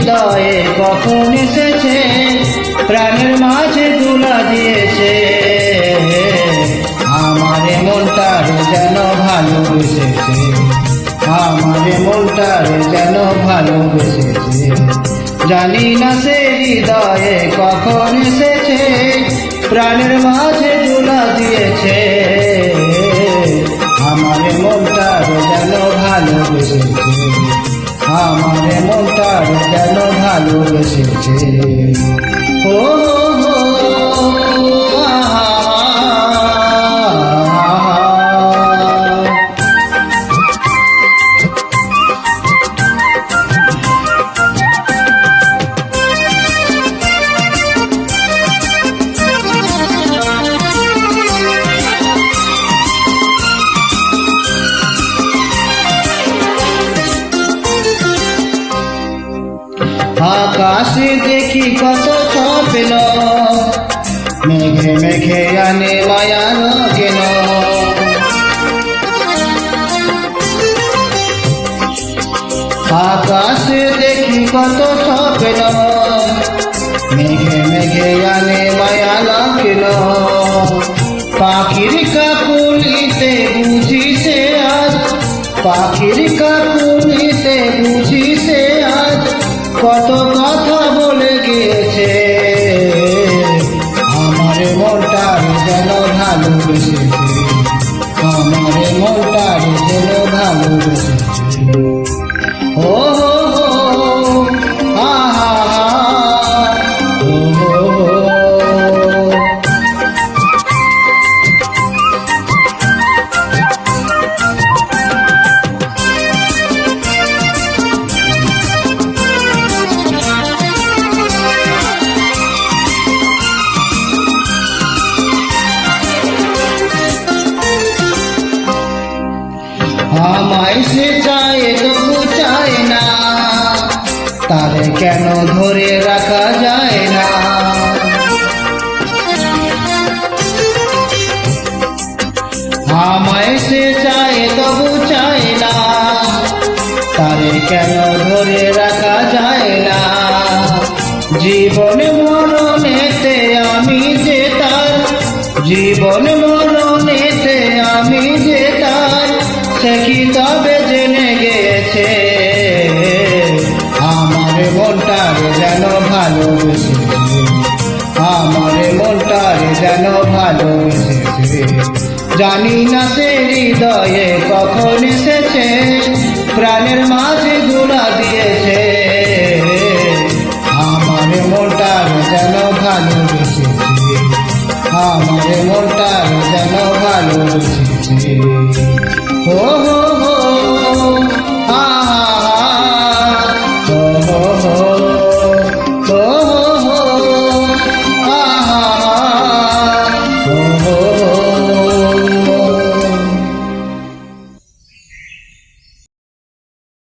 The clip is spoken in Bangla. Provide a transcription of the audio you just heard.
হৃদয়ে কখন এসেছে, প্রাণের মাঝে দুলা দিয়েছে। আমারে মনটার যেন ভালোবেসেছে, আমারে মনটার যেন ভালোবেসেছে। জানি না সে হৃদয়ে কখন এসেছে, প্রাণের মাঝে দুলা দিয়েছে। আমারে মনটার যেন ভালোবেসেছে, আমারে মনটার যেন ভালোবেসেছে। ও আকাশে দেখি কত স্বপ্ন, মেঘে মেঘে আনে মায়ার কেন। আকাশে দেখি কত স্বপ্ন, মেঘে মেঘে আনে মায়ার কেন। পাখির কাকুলিতে বুঝিছে আজ, পাখির কাকুলিতে বুঝিছে আজ কত কথা বলে গিয়েছে। আমারে মনটার যেন ভালোবেসেছে, আমারে মনটার যেন ভালোবেসেছে। ও আহা ও আমায় সে চায় তবু চায় না, তারে কেন ধরে রাখা যায় না। আমায় সে চায় তবু চায় না, তারে কেন ধরে রাখা যায় না। জীবন মরণেতে আমি যে তার, জীবন মরণেতে আমি যে তার, সে কি তবে জেনে গেছে। আমার মনটার যেন ভালোবেসেছে, আমার মনটার যেন ভালোবেসেছে। জানি না সে হৃদয়ে কখন এসেছে, প্রাণের মাঝে দুলা দিয়েছে।